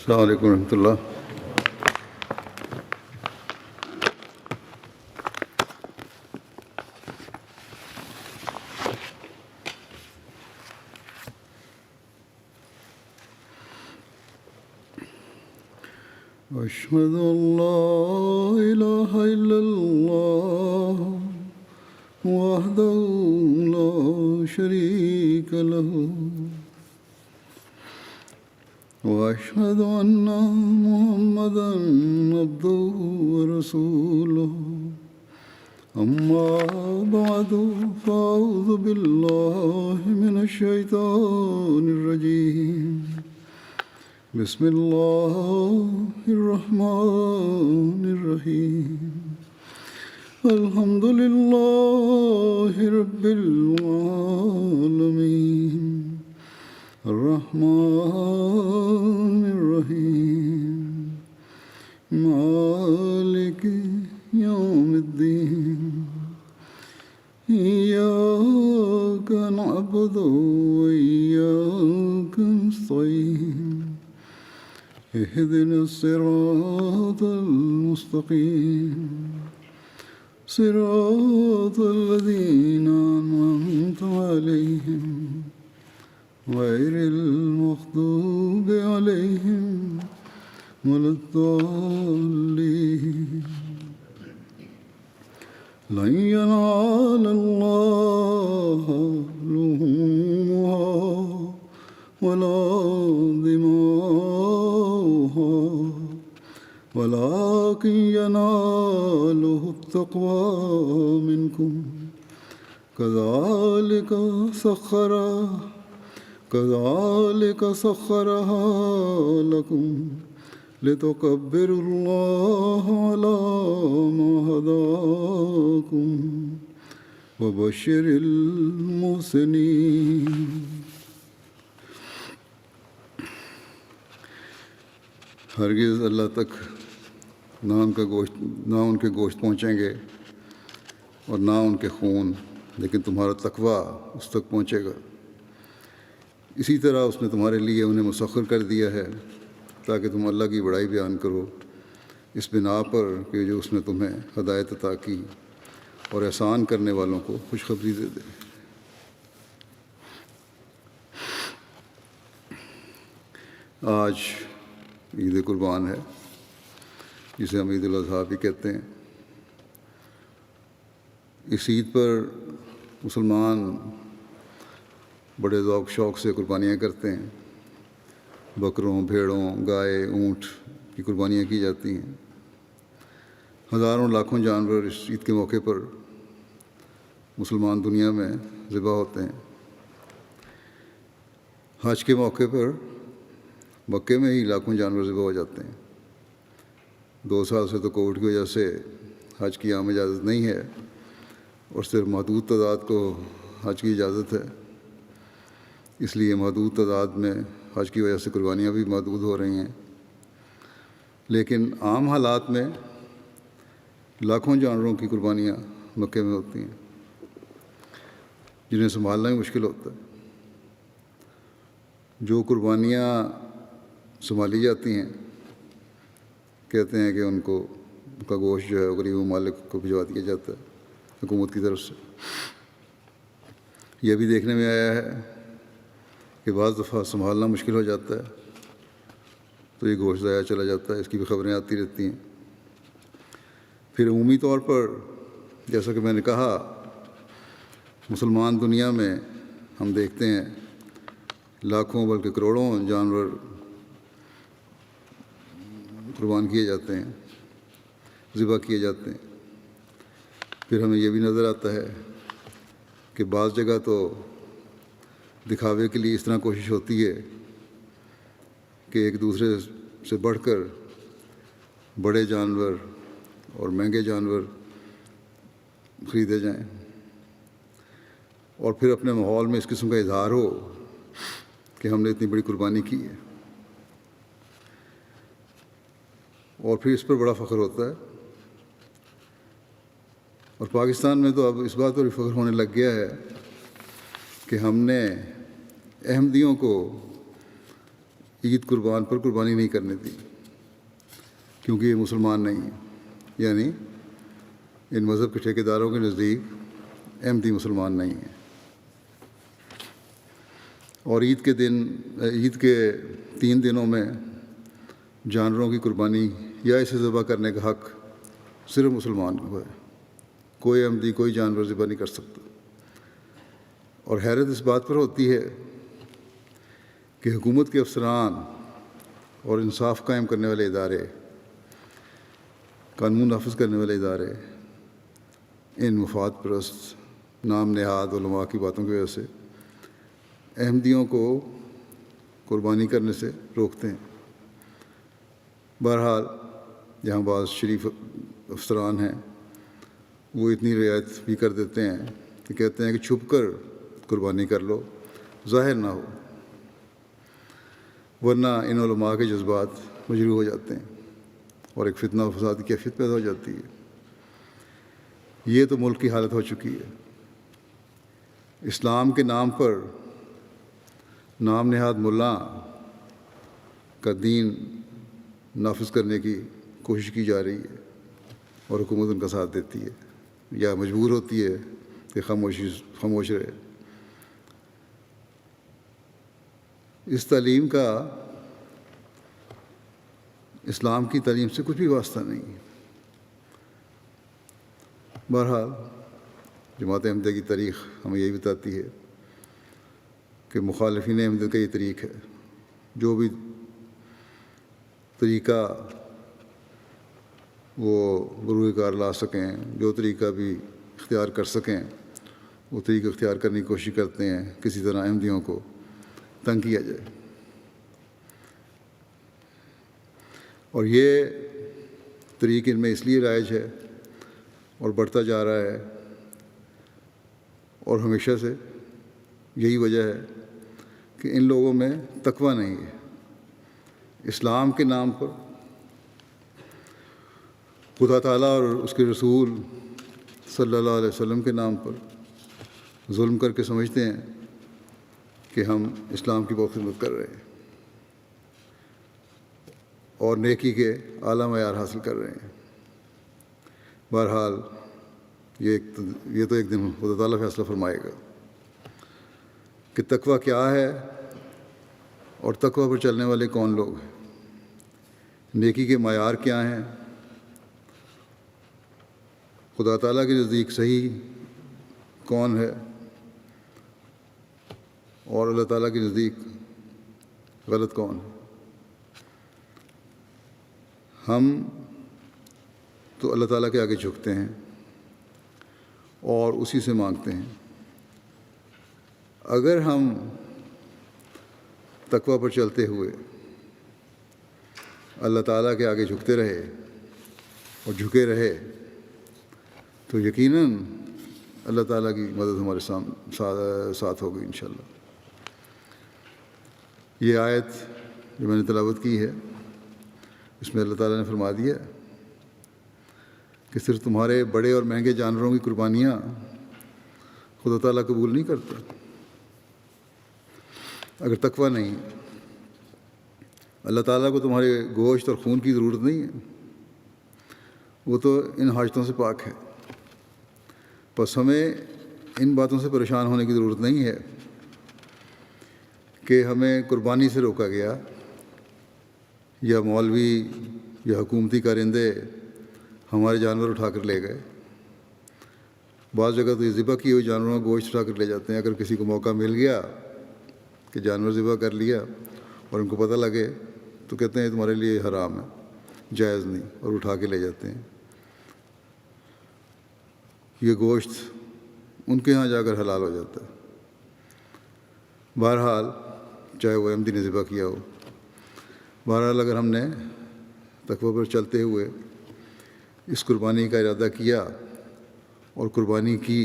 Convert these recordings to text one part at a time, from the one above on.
السلام علیکم ورحمۃ اللہ۔ أشهد أن لا إله إلا الله وحده لا شريك له وأشهد أن محمدًا عبده ورسوله أما بعد فأعوذ بالله من الشيطان الرجيم بسم الله الرحمن الرحيم الحمد لله رب العالمين الرحمن الرحيم مالك يوم الدين إياك نعبد وإياك نستعين اهدنا الصراط المستقيم صراط الذين أنعمت عليهم غير المغضوب عليهم ولا الضالين لن ينال الله لحومها ولا دماؤها ولكن يناله التقوى منكم كذلك سخرها لكم لتكبروا الله على ما هداكم وبشر المحسنين۔ ہرگز اللہ تک نہ ان کے گوشت پہنچیں گے اور نہ ان کے خون، لیکن تمہارا تقویٰ اس تک پہنچے گا۔ اسی طرح اس نے تمہارے لیے انہیں مسخر کر دیا ہے تاکہ تم اللہ کی بڑائی بیان کرو، اس بنا پر کہ جو اس نے تمہیں ہدایت عطا کی اور احسان کرنے والوں کو خوشخبری دے دے۔ آج عید قربان ہے، جسے ہم عید الاضحیٰ بھی کہتے ہیں۔ اس عید پر مسلمان بڑے ذوق شوق سے قربانیاں کرتے ہیں۔ بکروں، بھیڑوں، گائے، اونٹ کی قربانیاں کی جاتی ہیں۔ ہزاروں لاکھوں جانور اس عید کے موقع پر مسلمان دنیا میں ذبح ہوتے ہیں۔ حج کے موقع پر مکے میں ہی لاکھوں جانور ذبح ہو جاتے ہیں۔ 2 سال سے تو کووڈ کی وجہ سے حج کی عام اجازت نہیں ہے اور صرف محدود تعداد کو حج کی اجازت ہے، اس لیے محدود تعداد میں حج کی وجہ سے قربانیاں بھی محدود ہو رہی ہیں۔ لیکن عام حالات میں لاکھوں جانوروں کی قربانیاں مکے میں ہوتی ہیں، جنہیں سنبھالنا ہی مشکل ہوتا ہے۔ جو قربانیاں سنبھالی جاتی ہیں، کہتے ہیں کہ ان کا گوشت جو ہے غریب ممالک کو بھجوا دیا جاتا ہے حکومت کی طرف سے۔ یہ بھی دیکھنے میں آیا ہے کہ بعض دفعہ سنبھالنا مشکل ہو جاتا ہے تو یہ گوشت ضائع چلا جاتا ہے، اس کی بھی خبریں آتی رہتی ہیں۔ پھر عمومی طور پر جیسا کہ میں نے کہا، مسلمان دنیا میں ہم دیکھتے ہیں لاکھوں بلکہ کروڑوں جانور قربان کیے جاتے ہیں، ذبح کیے جاتے ہیں۔ پھر ہمیں یہ بھی نظر آتا ہے کہ بعض جگہ تو دکھاوے کے لیے اس طرح کوشش ہوتی ہے کہ ایک دوسرے سے بڑھ کر بڑے جانور اور مہنگے جانور خریدے جائیں، اور پھر اپنے ماحول میں اس قسم کا اظہار ہو کہ ہم نے اتنی بڑی قربانی کی ہے، اور پھر اس پر بڑا فخر ہوتا ہے۔ اور پاکستان میں تو اب اس بات پر بھی فخر ہونے لگ گیا ہے کہ ہم نے احمدیوں کو عید قربان پر قربانی نہیں کرنے دی، کیونکہ یہ مسلمان نہیں ہیں، یعنی ان مذہب کے ٹھیکیداروں کے نزدیک احمدی مسلمان نہیں ہیں۔ اور عید کے 3 دنوں میں جانوروں کی قربانی یا اسے ذبح کرنے کا حق صرف مسلمان کو ہے، کوئی احمدی کوئی جانور ذبح نہیں کر سکتا۔ اور حیرت اس بات پر ہوتی ہے کہ حکومت کے افسران اور انصاف قائم کرنے والے ادارے، قانون نافذ کرنے والے ادارے ان مفاد پرست نام نہاد علماء کی باتوں کی وجہ سے احمدیوں کو قربانی کرنے سے روکتے ہیں۔ بہرحال جہاں بعض شریف افسران ہیں وہ اتنی رعایت بھی کر دیتے ہیں کہ کہتے ہیں کہ چھپ کر قربانی کر لو، ظاہر نہ ہو، ورنہ ان علماء کے جذبات مجروح ہو جاتے ہیں اور ایک فتنہ و فساد کی کیفیت پیدا ہو جاتی ہے۔ یہ تو ملک کی حالت ہو چکی ہے۔ اسلام کے نام پر نام نہاد ملا کا دین نافذ کرنے کی کوشش کی جا رہی ہے اور حکومت ان کا ساتھ دیتی ہے یا مجبور ہوتی ہے کہ خاموش رہے۔ اس تعلیم کا اسلام کی تعلیم سے کچھ بھی واسطہ نہیں ہے۔ بہرحال جماعت احمدیہ کی تاریخ ہمیں یہی بتاتی ہے کہ مخالفین احمدیہ کا یہ طریق ہے، جو بھی طریقہ وہ بروئے کار لا سکیں، جو طریقہ بھی اختیار کر سکیں وہ طریقہ اختیار کرنے کی کوشش کرتے ہیں، کسی طرح احمدیوں کو تنگ کیا جائے۔ اور یہ طریق ان میں اس لیے رائج ہے اور بڑھتا جا رہا ہے، اور ہمیشہ سے یہی وجہ ہے کہ ان لوگوں میں تقویٰ نہیں ہے۔ اسلام کے نام پر خدا تعالیٰ اور اس کے رسول صلی اللہ علیہ وسلم کے نام پر ظلم کر کے سمجھتے ہیں کہ ہم اسلام کی بہت خدمت کر رہے ہیں اور نیکی کے اعلیٰ معیار حاصل کر رہے ہیں۔ بہرحال یہ تو ایک دن خدا تعالیٰ فیصلہ فرمائے گا کہ تقویٰ کیا ہے اور تقویٰ پر چلنے والے کون لوگ ہیں، نیکی کے معیار کیا ہیں، خدا تعالیٰ کے نزدیک صحیح کون ہے اور اللہ تعالیٰ کے نزدیک غلط کون ہے۔ ہم تو اللہ تعالیٰ کے آگے جھکتے ہیں اور اسی سے مانگتے ہیں۔ اگر ہم تقویٰ پر چلتے ہوئے اللہ تعالیٰ کے آگے جھکتے رہے اور جھکے رہے تو یقیناً اللہ تعالیٰ کی مدد ہمارے ساتھ ہوگی انشاءاللہ۔ یہ آیت جو میں نے تلاوت کی ہے اس میں اللہ تعالیٰ نے فرما دیا کہ صرف تمہارے بڑے اور مہنگے جانوروں کی قربانیاں خدا تعالیٰ قبول نہیں کرتا اگر تقویٰ نہیں۔ اللہ تعالیٰ کو تمہارے گوشت اور خون کی ضرورت نہیں ہے، وہ تو ان حاجتوں سے پاک ہے۔ بس ہمیں ان باتوں سے پریشان ہونے کی ضرورت نہیں ہے کہ ہمیں قربانی سے روکا گیا یا مولوی یا حکومتی کارندے ہمارے جانور اٹھا کر لے گئے۔ بعض جگہ تو یہ ذبح کیے ہوئے جانوروں کا گوشت اٹھا کر لے جاتے ہیں۔ اگر کسی کو موقع مل گیا کہ جانور ذبح کر لیا اور ان کو پتہ لگے تو کہتے ہیں تمہارے لیے حرام ہے، جائز نہیں، اور اٹھا کے لے جاتے ہیں۔ یہ گوشت ان کے ہاں جا کر حلال ہو جاتا ہے۔ بہرحال چاہے وہ احمدی نے ذبح کیا ہو، بہرحال اگر ہم نے تقویٰ پر چلتے ہوئے اس قربانی کا ارادہ کیا اور قربانی کی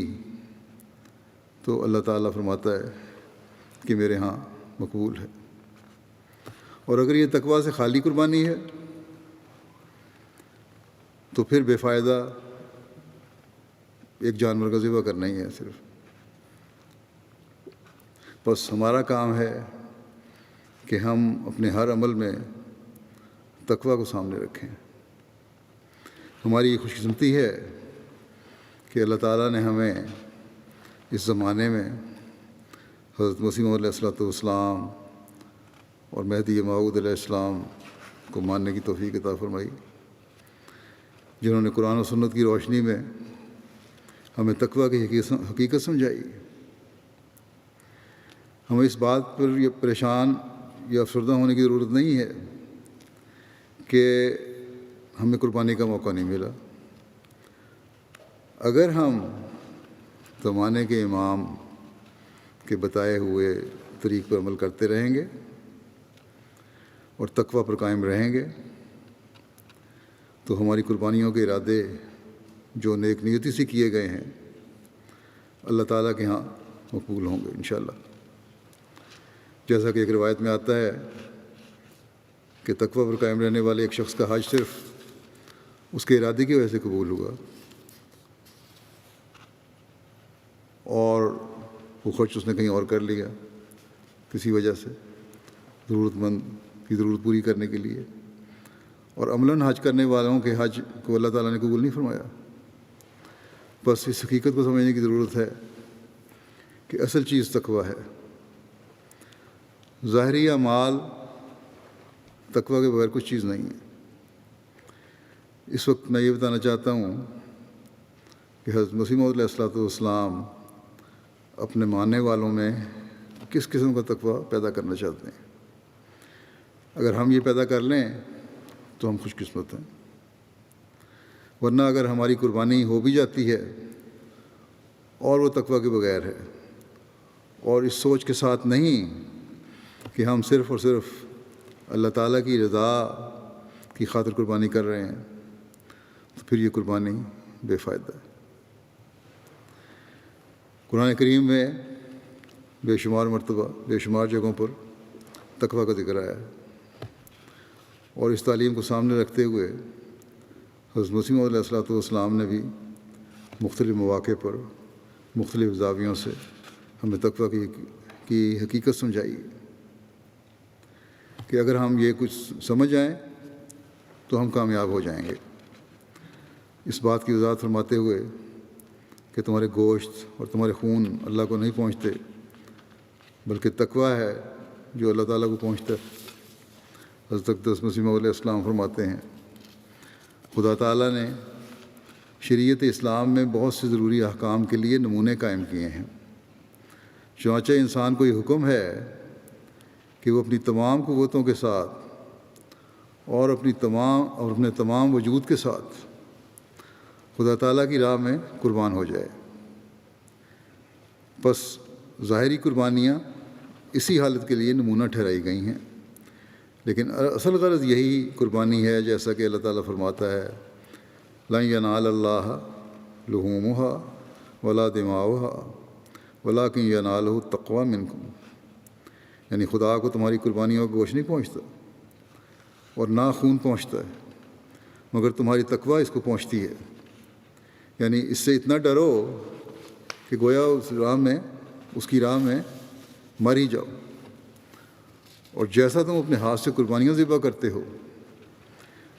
تو اللہ تعالیٰ فرماتا ہے کہ میرے ہاں مقبول ہے۔ اور اگر یہ تقویٰ سے خالی قربانی ہے تو پھر بے فائدہ ایک جانور کا ذبح کرنا ہی ہے صرف۔ بس ہمارا کام ہے کہ ہم اپنے ہر عمل میں تقوی کو سامنے رکھیں۔ ہماری یہ خوش قسمتی ہے کہ اللہ تعالیٰ نے ہمیں اس زمانے میں حضرت مسیح موعود علیہ السلام اور مہدی موعود علیہ السلام کو ماننے کی توفیق عطا فرمائی، جنہوں نے قرآن و سنت کی روشنی میں ہمیں تقوی کی حقیقت سمجھائی۔ ہمیں اس بات پر یہ پریشان یا افسردہ ہونے کی ضرورت نہیں ہے کہ ہمیں قربانی کا موقع نہیں ملا۔ اگر ہم زمانے کے امام کے بتائے ہوئے طریق پر عمل کرتے رہیں گے اور تقوی پر قائم رہیں گے تو ہماری قربانیوں کے ارادے جو نیک نیتی سے کیے گئے ہیں اللہ تعالیٰ کے ہاں مقبول ہوں گے انشاءاللہ۔ جیسا کہ ایک روایت میں آتا ہے کہ تقوی پر قائم رہنے والے ایک شخص کا حج صرف اس کے ارادے کی وجہ سے قبول ہوا، اور وہ خرچ اس نے کہیں اور کر لیا کسی وجہ سے، ضرورت مند کی ضرورت پوری کرنے کے لیے، اور عملاً حج کرنے والوں کے حج کو اللہ تعالیٰ نے قبول نہیں فرمایا۔ بس اس حقیقت کو سمجھنے کی ضرورت ہے کہ اصل چیز تقوی ہے۔ ظاہری اعمال تقوی کے بغیر کچھ چیز نہیں ہے۔ اس وقت میں یہ بتانا چاہتا ہوں کہ حضرت مسیح موعود علیہ السلام اپنے ماننے والوں میں کس قسم کا تقوی پیدا کرنا چاہتے ہیں۔ اگر ہم یہ پیدا کر لیں تو ہم خوش قسمت ہیں، ورنہ اگر ہماری قربانی ہو بھی جاتی ہے اور وہ تقوی کے بغیر ہے اور اس سوچ کے ساتھ نہیں کہ ہم صرف اور صرف اللہ تعالیٰ کی رضا کی خاطر قربانی کر رہے ہیں، تو پھر یہ قربانی بے فائدہ ہے۔ قرآن کریم میں بے شمار مرتبہ بے شمار جگہوں پر تقوی کا ذکر آیا ہے، اور اس تعلیم کو سامنے رکھتے ہوئے حضرت مسیح موعود علیہ السلام نے بھی مختلف مواقع پر مختلف زاویوں سے ہمیں تقوی کی حقیقت سمجھائی کہ اگر ہم یہ کچھ سمجھ آئیں تو ہم کامیاب ہو جائیں گے۔ اس بات کی وضاحت فرماتے ہوئے کہ تمہارے گوشت اور تمہارے خون اللہ کو نہیں پہنچتے، بلکہ تقوی ہے جو اللہ تعالیٰ کو پہنچتا ہے۔ حضرت اقدس مسیح موعود علیہ السلام فرماتے ہیں خدا تعالیٰ نے شریعت اسلام میں بہت سے ضروری احکام کے لیے نمونے قائم کیے ہیں، چنانچہ انسان کو یہ حکم ہے کہ وہ اپنی تمام قوتوں کے ساتھ اور اپنے تمام وجود کے ساتھ خدا تعالیٰ کی راہ میں قربان ہو جائے۔ بس ظاہری قربانیاں اسی حالت کے لیے نمونہ ٹھہرائی گئی ہیں، لیکن اصل غرض یہی قربانی ہے، جیسا کہ اللہ تعالیٰ فرماتا ہے لن ینال اللہ لحومها ولا دماؤها ولکن ینالہ التقوی منکم، یعنی خدا کو تمہاری قربانیوں کا گوشت نہیں پہنچتا اور نہ خون پہنچتا ہے، مگر تمہاری تقوی اس کو پہنچتی ہے۔ یعنی اس سے اتنا ڈرو کہ گویا اس کی راہ میں مر ہی جاؤ، اور جیسا تم اپنے ہاتھ سے قربانیاں ذبح کرتے ہو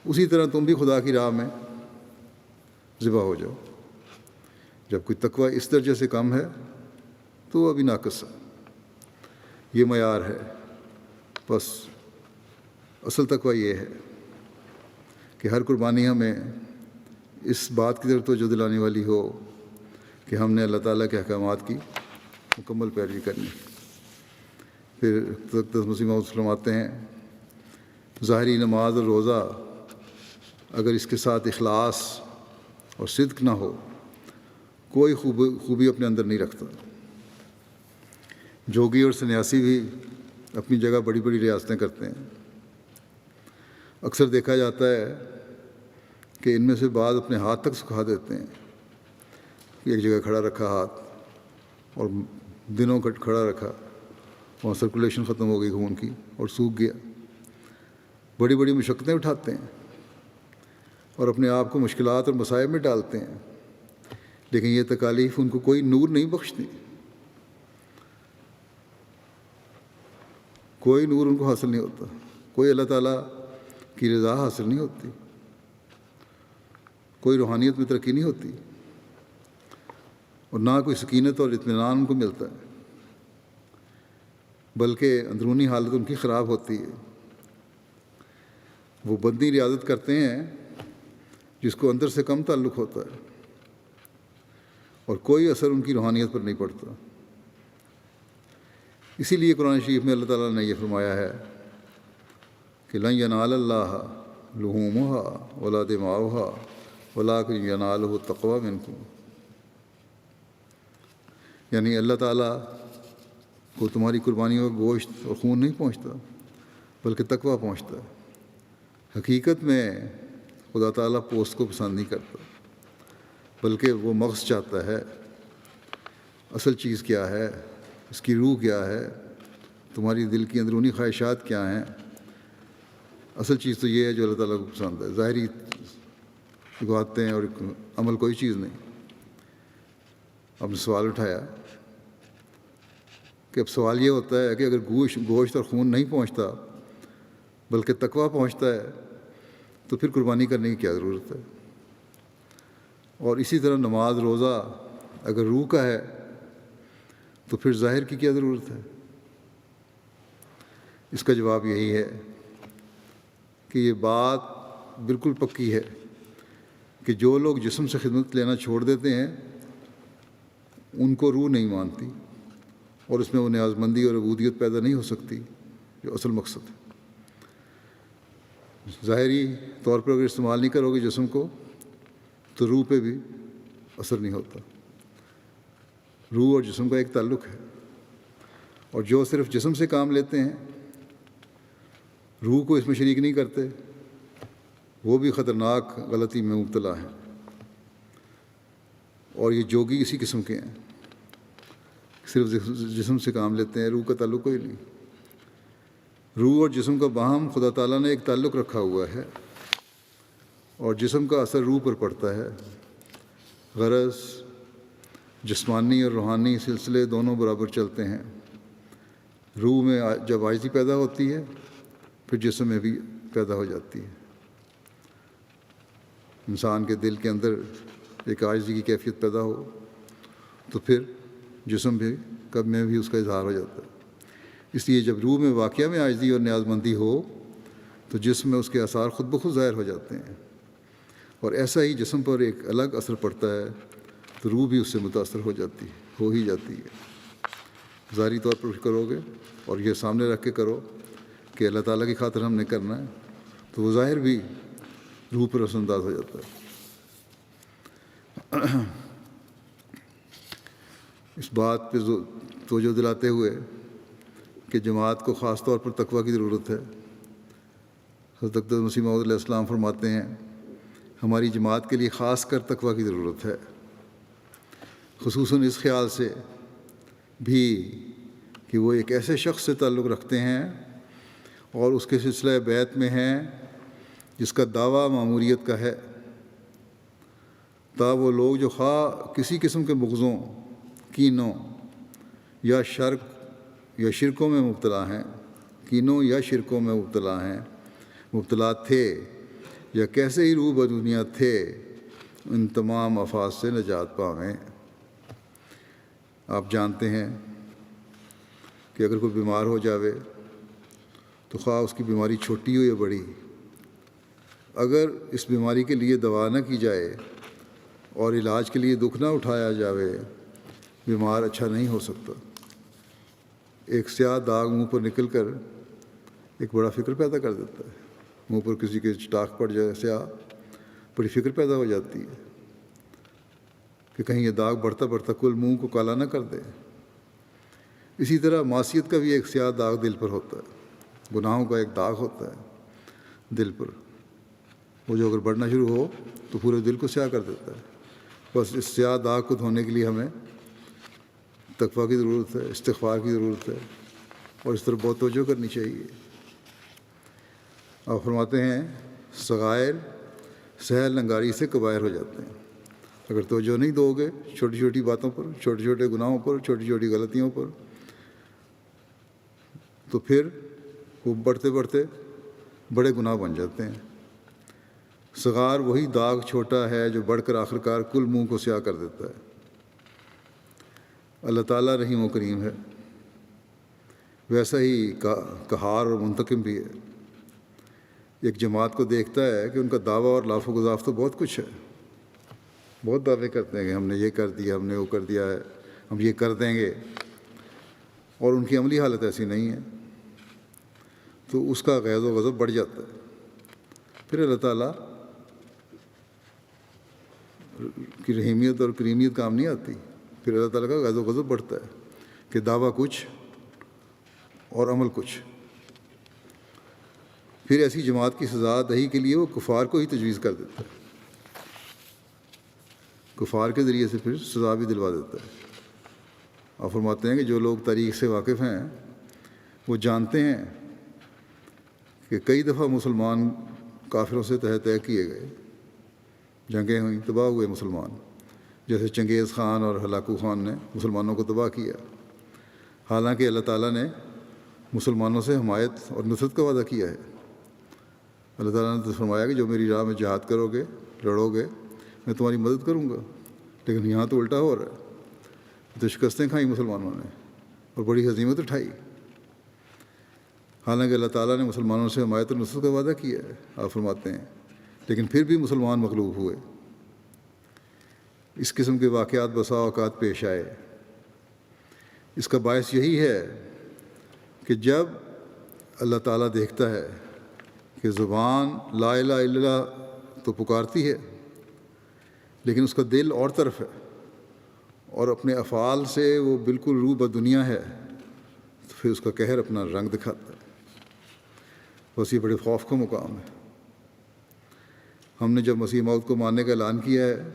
اسی طرح تم بھی خدا کی راہ میں ذبح ہو جاؤ۔ جب کوئی تقوی اس درجے سے کم ہے تو وہ ابھی ناقص ہے، یہ معیار ہے۔ بس اصل تقوی یہ ہے کہ ہر قربانی ہمیں اس بات کی طرف توجہ دلانے والی ہو کہ ہم نے اللہ تعالیٰ کے احکامات کی مکمل پیروی کرنی۔ پھر اقدس مسیح موعود فرماتے ہیں ظاہری نماز اور روزہ اگر اس کے ساتھ اخلاص اور صدق نہ ہو کوئی خوبی اپنے اندر نہیں رکھتا۔ جوگی اور سنیاسی بھی اپنی جگہ بڑی بڑی ریاستیں کرتے ہیں۔ اکثر دیکھا جاتا ہے کہ ان میں سے بعض اپنے ہاتھ تک سکھا دیتے ہیں، ایک جگہ کھڑا رکھا ہاتھ اور دنوں کھڑا رکھا، وہاں سرکولیشن ختم ہو گئی خون کی اور سوکھ گیا۔ بڑی بڑی مشقتیں اٹھاتے ہیں اور اپنے آپ کو مشکلات اور مصائب میں ڈالتے ہیں، لیکن یہ تکالیف ان کو کوئی نور نہیں بخشتی، کوئی نور ان کو حاصل نہیں ہوتا، کوئی اللہ تعالیٰ کی رضا حاصل نہیں ہوتی، کوئی روحانیت میں ترقی نہیں ہوتی، اور نہ کوئی سکینت اور اطمینان ان کو ملتا ہے، بلکہ اندرونی حالت ان کی خراب ہوتی ہے۔ وہ بدنی ریاضت کرتے ہیں جس کو اندر سے کم تعلق ہوتا ہے، اور کوئی اثر ان کی روحانیت پر نہیں پڑتا۔ اسی لیے قرآن شریف میں اللہ تعالیٰ نے یہ فرمایا ہے کہ لن ینال اللہ لحومها ولا دماؤها ولکن ینالہ التقوی منکم، یعنی اللہ تعالیٰ کو تمہاری قربانیوں کا گوشت اور خون نہیں پہنچتا بلکہ تقوی پہنچتا ہے۔ حقیقت میں خدا تعالیٰ پوست کو پسند نہیں کرتا، بلکہ وہ مغز چاہتا ہے۔ اصل چیز کیا ہے، اس کی روح کیا ہے، تمہاری دل کی اندرونی خواہشات کیا ہیں، اصل چیز تو یہ ہے جو اللہ تعالیٰ کو پسند ہے۔ ظاہری باتیں اور عمل کوئی چیز نہیں۔ آپ نے سوال اٹھایا کہ اب سوال یہ ہوتا ہے کہ اگر گوشت اور خون نہیں پہنچتا بلکہ تقوی پہنچتا ہے تو پھر قربانی کرنے کی کیا ضرورت ہے؟ اور اسی طرح نماز روزہ اگر روح کا ہے تو پھر ظاہر کی کیا ضرورت ہے؟ اس کا جواب یہی ہے کہ یہ بات بالکل پکی ہے کہ جو لوگ جسم سے خدمت لینا چھوڑ دیتے ہیں ان کو روح نہیں مانتی، اور اس میں وہ نیاز مندی اور عبودیت پیدا نہیں ہو سکتی جو اصل مقصد ہے۔ ظاہری طور پر اگر استعمال نہیں کرو گے جسم کو تو روح پہ بھی اثر نہیں ہوتا۔ روح اور جسم کا ایک تعلق ہے، اور جو صرف جسم سے کام لیتے ہیں، روح کو اس میں شریک نہیں کرتے، وہ بھی خطرناک غلطی میں مبتلا ہیں، اور یہ جوگی اسی قسم کے ہیں، صرف جسم سے کام لیتے ہیں، روح کا تعلق کوئی نہیں۔ روح اور جسم کا باہم خدا تعالیٰ نے ایک تعلق رکھا ہوا ہے، اور جسم کا اثر روح پر پڑتا ہے۔ غرض جسمانی اور روحانی سلسلے دونوں برابر چلتے ہیں۔ روح میں جب عاجزی پیدا ہوتی ہے پھر جسم میں بھی پیدا ہو جاتی ہے۔ انسان کے دل کے اندر ایک عاجزی کی کیفیت پیدا ہو تو پھر جسم بھی کب میں بھی اس کا اظہار ہو جاتا ہے۔ اس لیے جب روح میں واقعہ میں عاجزی اور نیاز مندی ہو تو جسم میں اس کے آثار خود بخود ظاہر ہو جاتے ہیں، اور ایسا ہی جسم پر ایک الگ اثر پڑتا ہے تو روح بھی اس سے متاثر ہو ہی جاتی ہے۔ ظاہری طور پر کرو گے اور یہ سامنے رکھ کے کرو کہ اللہ تعالیٰ کی خاطر ہم نے کرنا ہے تو وہ ظاہر بھی روح پر اثر انداز ہو جاتا ہے۔ اس بات پہ توجہ دلاتے ہوئے کہ جماعت کو خاص طور پر تقوی کی ضرورت ہے، حضرت اقدس مسیح موعود علیہ السلام فرماتے ہیں ہماری جماعت کے لیے خاص کر تقوی کی ضرورت ہے، خصوصاً اس خیال سے بھی کہ وہ ایک ایسے شخص سے تعلق رکھتے ہیں اور اس کے سلسلہ بیعت میں ہیں جس کا دعویٰ ماموریت کا ہے، تا وہ لوگ جو خواہ کسی قسم کے بغضوں، کینوں یا شرکوں میں مبتلا ہیں، کینوں یا شرکوں میں مبتلا تھے یا کیسے ہی روح بدنیا تھے، ان تمام آفات سے نجات پاویں۔ آپ جانتے ہیں کہ اگر کوئی بیمار ہو جاوے تو خواہ اس کی بیماری چھوٹی ہو یا بڑی، اگر اس بیماری کے لیے دوا نہ کی جائے اور علاج کے لیے دکھ نہ اٹھایا جاوے، بیمار اچھا نہیں ہو سکتا۔ ایک سیاہ داغ منہ پر نکل کر ایک بڑا فکر پیدا کر دیتا ہے، منہ پر کسی کے چٹاک پڑ جائے سیاہ، بڑی فکر پیدا ہو جاتی ہے کہ کہیں یہ داغ بڑھتا بڑھتا کل منہ کو کالا نہ کر دے۔ اسی طرح معصیت کا بھی ایک سیاہ داغ دل پر ہوتا ہے، گناہوں کا ایک داغ ہوتا ہے دل پر، وہ جو اگر بڑھنا شروع ہو تو پورے دل کو سیاہ کر دیتا ہے۔ بس اس سیاہ داغ کو دھونے کے لیے ہمیں تقویٰ کی ضرورت ہے، استغفار کی ضرورت ہے، اور اس طرف بہت توجہ کرنی چاہیے۔ آپ فرماتے ہیں صغائر سہل لنگاری سے کبائر ہو جاتے ہیں۔ اگر توجہ نہیں دو گے چھوٹی چھوٹی باتوں پر، چھوٹے چھوٹے گناہوں پر، چھوٹی چھوٹی غلطیوں پر، تو پھر وہ بڑھتے بڑھتے بڑے گناہ بن جاتے ہیں۔ صغار وہی داغ چھوٹا ہے جو بڑھ کر آخرکار کل منہ کو سیاہ کر دیتا ہے۔ اللہ تعالیٰ رحیم و کریم ہے، ویسا ہی قہار اور منتقم بھی ہے۔ ایک جماعت کو دیکھتا ہے کہ ان کا دعویٰ اور لاف و گزاف تو بہت کچھ ہے، بہت دعوے کرتے ہیں کہ ہم نے یہ کر دیا، ہم نے وہ کر دیا ہے، ہم یہ کر دیں گے، اور ان کی عملی حالت ایسی نہیں ہے، تو اس کا غیظ و غضب بڑھ جاتا ہے۔ پھر اللہ تعالیٰ کی رحیمیت اور کریمیت کام نہیں آتی، پھر اللہ تعالیٰ کا غیظ و غضب بڑھتا ہے کہ دعویٰ کچھ اور عمل کچھ۔ پھر ایسی جماعت کی سزا دہی کے لیے وہ کفار کو ہی تجویز کر دیتا ہے، کفار کے ذریعے سے پھر سزا بھی دلوا دیتا ہے۔ اور فرماتے ہیں کہ جو لوگ تاریخ سے واقف ہیں وہ جانتے ہیں کہ کئی دفعہ مسلمان کافروں سے تہہ کیے گئے، جنگیں ہوئیں، تباہ ہوئے مسلمان، جیسے چنگیز خان اور ہلاکو خان نے مسلمانوں کو تباہ کیا، حالانکہ اللہ تعالیٰ نے مسلمانوں سے حمایت اور نصرت کا وعدہ کیا ہے۔ اللہ تعالیٰ نے تو فرمایا کہ جو میری راہ میں جہاد کرو گے، لڑو گے، میں تمہاری مدد کروں گا، لیکن یہاں تو الٹا ہو رہا ہے، تو شکستیں کھائیں مسلمانوں نے اور بڑی ہزیمت اٹھائی، حالانکہ اللہ تعالیٰ نے مسلمانوں سے حمایت اور نصرت کا وعدہ کیا ہے۔ آپ فرماتے ہیں لیکن پھر بھی مسلمان مغلوب ہوئے۔ اس قسم کے واقعات بسا اوقات پیش آئے۔ اس کا باعث یہی ہے کہ جب اللہ تعالیٰ دیکھتا ہے کہ زبان لا الہ الا اللہ تو پکارتی ہے، لیکن اس کا دل اور طرف ہے اور اپنے افعال سے وہ بالکل روح بدنیا ہے، تو پھر اس کا قہر اپنا رنگ دکھاتا ہے۔ بس یہ بڑے خوف کا مقام ہے۔ ہم نے جب مسیح موعود کو ماننے کا اعلان کیا ہے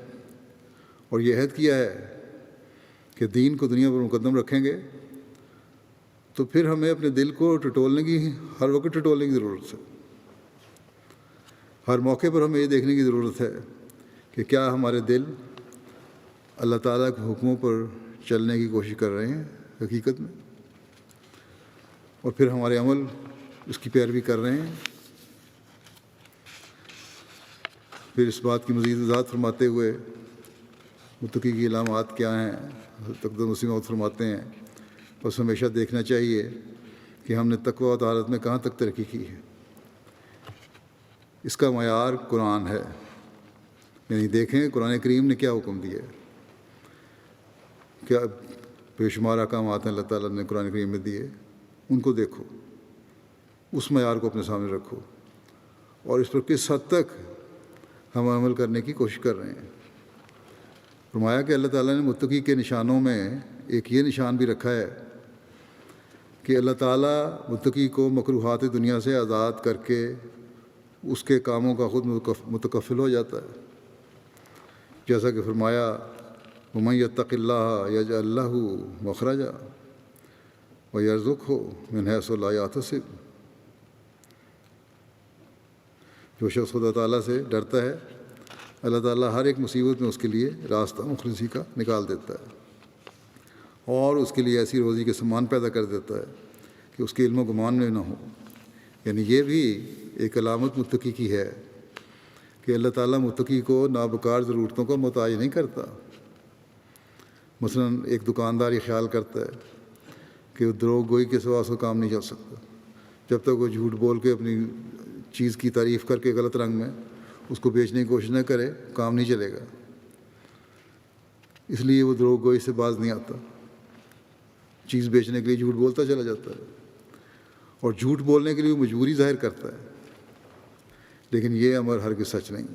اور یہ عہد کیا ہے کہ دین کو دنیا پر مقدم رکھیں گے، تو پھر ہمیں اپنے دل کو ٹٹولنے کی، ہر وقت ٹٹولنے کی ضرورت ہے۔ ہر موقع پر ہمیں یہ دیکھنے کی ضرورت ہے کہ کیا ہمارے دل اللہ تعالیٰ کے حکموں پر چلنے کی کوشش کر رہے ہیں حقیقت میں، اور پھر ہمارے عمل اس کی پیروی کر رہے ہیں۔ پھر اس بات کی مزید وضاحت فرماتے ہوئے متقی کی علامات کیا ہیں، حضرت اقدس مسیح موعود فرماتے ہیں بس ہمیشہ دیکھنا چاہیے کہ ہم نے تقویٰ و طہارت میں کہاں تک ترقی کی ہے۔ اس کا معیار قرآن ہے، یعنی دیکھیں قرآن کریم نے کیا حکم دیا ہے، کیا بے شمار احکامات ہیں اللہ تعالیٰ نے قرآن کریم میں دیے، ان کو دیکھو، اس معیار کو اپنے سامنے رکھو، اور اس پر کس حد تک ہم عمل کرنے کی کوشش کر رہے ہیں۔ فرمایا کہ اللہ تعالیٰ نے متقی کے نشانوں میں ایک یہ نشان بھی رکھا ہے کہ اللہ تعالیٰ متقی کو مکروہات دنیا سے آزاد کر کے اس کے کاموں کا خود متکفل ہو جاتا ہے، جیسا کہ فرمایا وَمَن يَتَّقِ اللَّهَ يَجْعَل لَّهُ مَخْرَجًا وَيَرْزُقْهُ مِنْ حَيْثُ لَا يَحْتَسِبُ۔ جو شخص خدا تعالیٰ سے ڈرتا ہے، اللہ تعالیٰ ہر ایک مصیبت میں اس کے لیے راستہ مخلصی کا نکال دیتا ہے اور اس کے لیے ایسی روزی کے سامان پیدا کر دیتا ہے کہ اس کے علم و گمان میں نہ ہو۔ یعنی یہ بھی ایک علامت متقی کی ہے کہ اللہ تعالیٰ متقی کو نابکار ضرورتوں کا محتاج نہیں کرتا۔ مثلا ایک دکاندار یہ خیال کرتا ہے کہ وہ دروغ گوئی کے سوا اس کا کام نہیں چل سکتا، جب تک وہ جھوٹ بول کے اپنی چیز کی تعریف کر کے غلط رنگ میں اس کو بیچنے کی کوشش نہ کرے، کام نہیں چلے گا۔ اس لیے وہ دروغ گوئی سے باز نہیں آتا، چیز بیچنے کے لیے جھوٹ بولتا چلا جاتا ہے اور جھوٹ بولنے کے لیے وہ مجبوری ظاہر کرتا ہے، لیکن یہ امر ہرگز سچ نہیں۔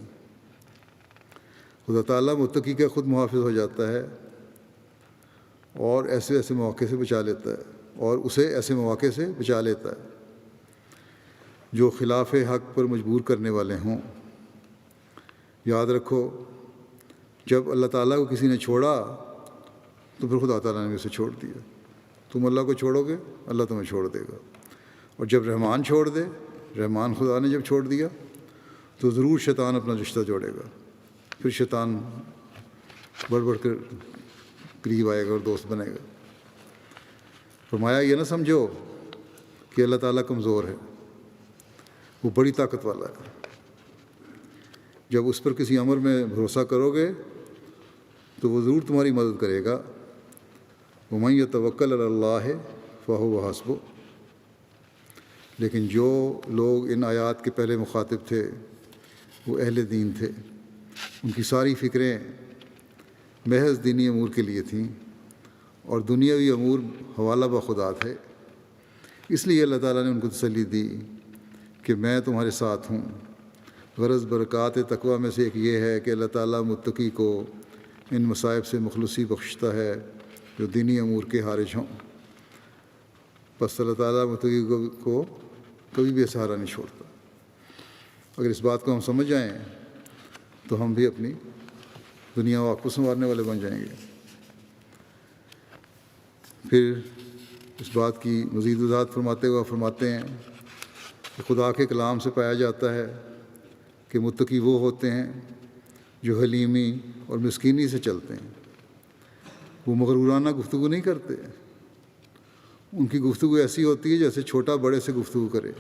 خدا تعالیٰ متقی کا خود محافظ ہو جاتا ہے اور ایسے مواقع سے بچا لیتا ہے، اور اسے ایسے مواقع سے بچا لیتا ہے جو خلاف حق پر مجبور کرنے والے ہوں۔ یاد رکھو، جب اللہ تعالیٰ کو کسی نے چھوڑا تو پھر خدا تعالیٰ نے بھی اسے چھوڑ دیا۔ تم اللہ کو چھوڑو گے، اللہ تمہیں چھوڑ دے گا، اور جب رحمان چھوڑ دے، رحمان خدا نے جب چھوڑ دیا تو ضرور شیطان اپنا رشتہ جوڑے گا، پھر شیطان بڑھ بڑھ کر قریب آئے گا اور دوست بنے گا۔ فرمایا یہ نہ سمجھو کہ اللہ تعالیٰ کمزور ہے، وہ بڑی طاقت والا ہے. جب اس پر کسی امر میں بھروسہ کرو گے تو وہ ضرور تمہاری مدد کرے گا. وَمَن يَتَوَكَّلْ عَلَى اللَّهِ فَهُوَ حَسْبُهُ. لیکن جو لوگ ان آیات کے پہلے مخاطب تھے وہ اہل دین تھے. ان کی ساری فکریں محض دینی امور کے لیے تھیں اور دنیاوی امور حوالہ بخدا تھے. اس لیے اللہ تعالیٰ نے ان کو تسلی دی کہ میں تمہارے ساتھ ہوں. غرض برکات تقویٰ میں سے ایک یہ ہے کہ اللہ تعالیٰ متقی کو ان مصائب سے مخلصی بخشتا ہے جو دینی امور کے خارج ہوں. بس اللہ تعالیٰ متقی کو کبھی بھی سہارا نہیں چھوڑتا. اگر اس بات کو ہم سمجھ جائیں تو ہم بھی اپنی دنیا و کو سنوارنے والے بن جائیں گے. پھر اس بات کی مزید وضاحت فرماتے ہوئے فرماتے ہیں کہ خدا کے کلام سے پایا جاتا ہے کہ متقی وہ ہوتے ہیں جو حلیمی اور مسکینی سے چلتے ہیں. وہ مغرورانہ گفتگو نہیں کرتے. ان کی گفتگو ایسی ہوتی ہے جیسے چھوٹا بڑے سے گفتگو کرے.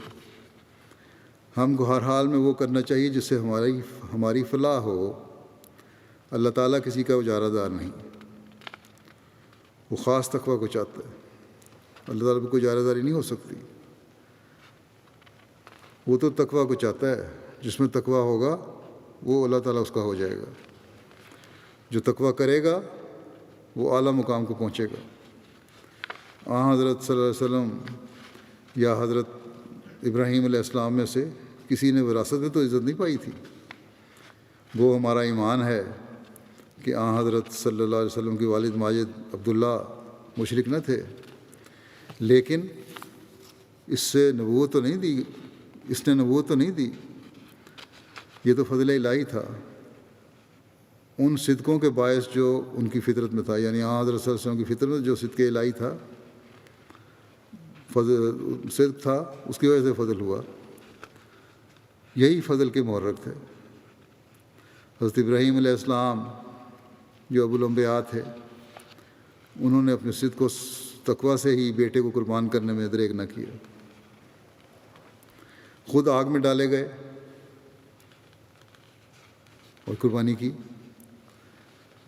ہم کو ہر حال میں وہ کرنا چاہیے جس سے ہماری فلاح ہو. اللہ تعالیٰ کسی کا اجارہ دار نہیں. وہ خاص تقویٰ کو چاہتا ہے. اللہ تعالیٰ پہ کوئی اجارہ داری نہیں ہو سکتی. وہ تو تقویٰ کو چاہتا ہے. جس میں تقویٰ ہوگا وہ اللہ تعالیٰ اس کا ہو جائے گا. جو تقویٰ کرے گا وہ اعلیٰ مقام کو پہنچے گا. حضرت صلی اللہ علیہ وسلم یا حضرت ابراہیم علیہ السلام میں سے کسی نے وراثت میں تو عزت نہیں پائی تھی. وہ ہمارا ایمان ہے کہ حضرت صلی اللہ علیہ وسلم کے والد ماجد عبداللہ مشرک نہ تھے، لیکن اس سے نبوت تو نہیں دی. اس نے نبوت تو نہیں دی. یہ تو فضل الہی تھا ان صدقوں کے باعث جو ان کی فطرت میں تھا. یعنی حضرت صلی اللہ علیہ وسلم کی فطرت میں جو صدق الہی تھا، صدق تھا، اس کی وجہ سے فضل ہوا. یہی فضل کے محرک تھے. حضرت ابراہیم علیہ السلام جو ابو الانبیاء تھے، انہوں نے اپنے صدق و تقویٰ سے ہی بیٹے کو قربان کرنے میں دریغ نہ کیا. خود آگ میں ڈالے گئے اور قربانی کی.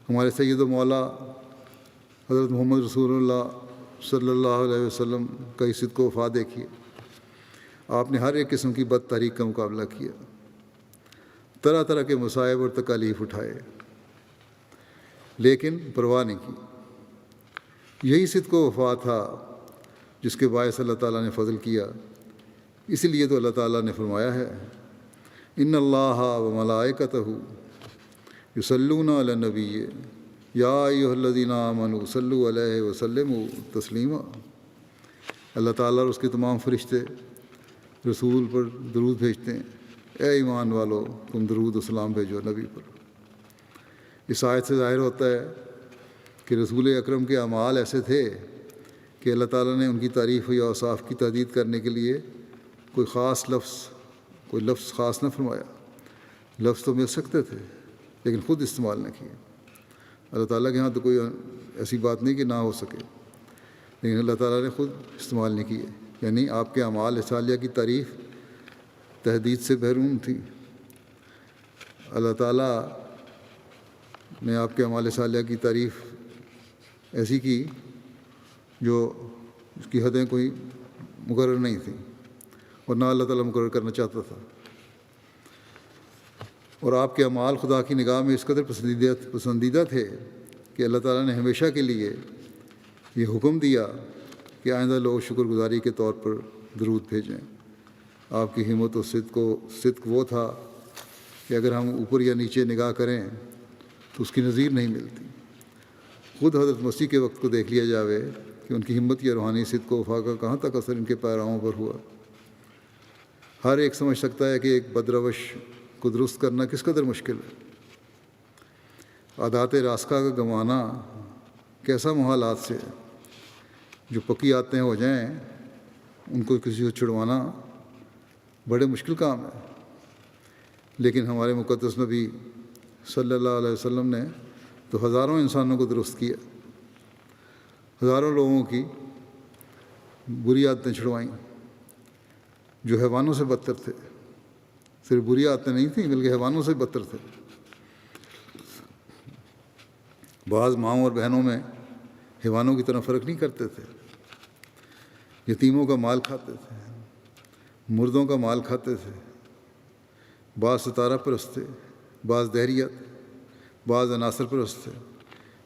ہمارے سید و مولا حضرت محمد رسول اللہ صلی اللہ علیہ وسلم کا اس صدق و وفا دیکھیے. آپ نے ہر ایک قسم کی بد تحریک کا مقابلہ کیا، طرح طرح کے مصائب اور تکالیف اٹھائے، لیکن پرواہ نہیں کی. یہی صدق و وفا تھا جس کے باعث اللہ تعالیٰ نے فضل کیا. اسی لیے تو اللہ تعالیٰ نے فرمایا ہے ان اللہ و ملائکتہ یصلون علی النبی یا ایھا الذین آمنوا صلوا علیہ وسلموا تسلیما. اللہ تعالیٰ اور اس کے تمام فرشتے رسول پر درود بھیجتے ہیں. اے ایمان والو، تم درود و سلام بھیجو نبی پر. اس آیت سے ظاہر ہوتا ہے کہ رسول اکرم کے اعمال ایسے تھے کہ اللہ تعالیٰ نے ان کی تعریف یا اوصاف کی تحدید کرنے کے لیے کوئی لفظ خاص نہ فرمایا. لفظ تو مل سکتے تھے لیکن خود استعمال نہ کیے. اللہ تعالیٰ کے ہاں تو کوئی ایسی بات نہیں کہ نہ ہو سکے، لیکن اللہ تعالیٰ نے خود استعمال نہیں کیے. یعنی آپ کے اعمال صالحہ کی تعریف تحدید سے بیرون تھی. اللہ تعالیٰ نے آپ کے اعمال صالحہ کی تعریف ایسی کی جو اس کی حدیں کوئی مقرر نہیں تھیں اور نہ اللہ تعالیٰ مقرر کرنا چاہتا تھا. اور آپ کے اعمال خدا کی نگاہ میں اس قدر پسندیدہ تھے کہ اللہ تعالیٰ نے ہمیشہ کے لیے یہ حکم دیا کہ آئندہ لوگ شکر گزاری کے طور پر درود بھیجیں. آپ کی ہمت و صدق وہ تھا کہ اگر ہم اوپر یا نیچے نگاہ کریں تو اس کی نظیر نہیں ملتی. خود حضرت مسیح کے وقت کو دیکھ لیا جاوے کہ ان کی ہمت یا روحانی صدق و وفا کا کہاں تک اثر ان کے پیراؤں پر ہوا. ہر ایک سمجھ سکتا ہے کہ ایک بدروش کو درست کرنا کس قدر مشکل ہے. عادات راسخہ کا گنوانا کیسا محالات سے ہے. جو پکی عادتیں ہو جائیں ان کو کسی سے چھڑوانا بڑے مشکل کام ہے. لیکن ہمارے مقدس نبی صلی اللہ علیہ وسلم نے تو ہزاروں انسانوں کو درست کیا، ہزاروں لوگوں کی بری عادتیں چھڑوائیں جو حیوانوں سے بدتر تھے. صرف بری عادتیں نہیں تھیں بلکہ حیوانوں سے بدتر تھے۔ بعض ماؤں اور بہنوں میں حیوانوں کی طرح فرق نہیں کرتے تھے، یتیموں کا مال کھاتے تھے، مردوں کا مال کھاتے تھے، بعض ستارہ پرست تھے، بعض دہریت، بعض عناصر پرست تھے۔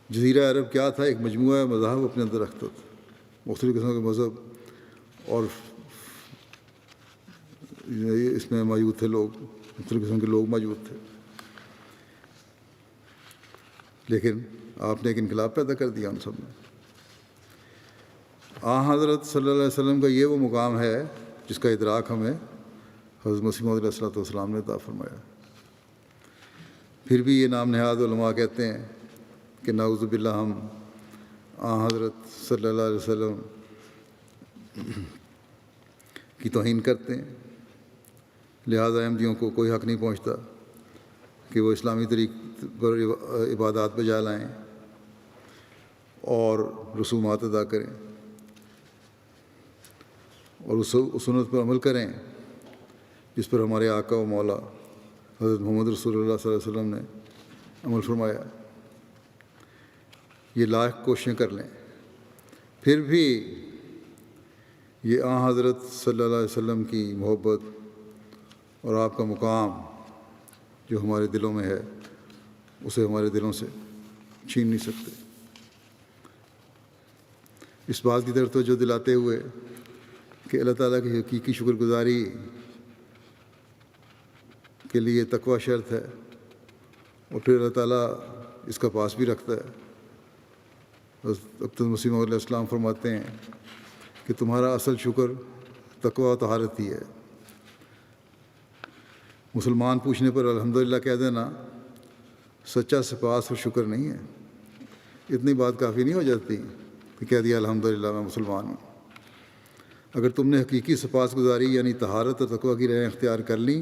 جزیرہ عرب کیا تھا؟ ایک مجموعہ مذاہب اپنے اندر رکھتا تھا، مختلف قسم کے مذہب، اور اس میں موجود تھے لوگ، مختلف قسم کے لوگ موجود تھے۔ لیکن آپ نے ایک انقلاب پیدا کر دیا ان سب میں۔ حضرت صلی اللہ علیہ وسلم کا یہ وہ مقام ہے جس کا ادراک ہمیں حضرت مسیح موعود علیہ السلام نے عطا فرمایا۔ پھر بھی یہ نام نہاد علماء کہتے ہیں کہ نعوذ باللہ ہم حضرت صلی اللہ علیہ وسلم کی توہین کرتے ہیں، لہذا احمدیوں کو کوئی حق نہیں پہنچتا کہ وہ اسلامی طریقے پر عبادات بجا لائیں اور رسومات ادا کریں اور اس سنت پر عمل کریں جس پر ہمارے آقا و مولا حضرت محمد رسول اللہ صلی اللہ علیہ وسلم نے عمل فرمایا۔ یہ لاکھ کوششیں کر لیں، پھر بھی یہ حضرت صلی اللہ علیہ وسلم کی محبت اور آپ کا مقام جو ہمارے دلوں میں ہے اسے ہمارے دلوں سے چھین نہیں سکتے۔ اس بات کی طرف توجہ دلاتے ہوئے کہ اللہ تعالیٰ کی حقیقی شکر گزاری کے لیے تقوی شرط ہے، اور پھر اللہ تعالیٰ اس کا پاس بھی رکھتا ہے۔ حضرت مسیح موعود علیہ السلام فرماتے ہیں کہ تمہارا اصل شکر تقوی و طہارت ہی ہے۔ مسلمان پوچھنے پر الحمدللہ کہہ دینا سچا سپاس اور شکر نہیں ہے۔ اتنی بات کافی نہیں ہو جاتی کہ کہہ دیا الحمدللہ میں مسلمان ہوں۔ اگر تم نے حقیقی سپاس گزاری یعنی طہارت اور تقوی کی راہیں اختیار کر لیں،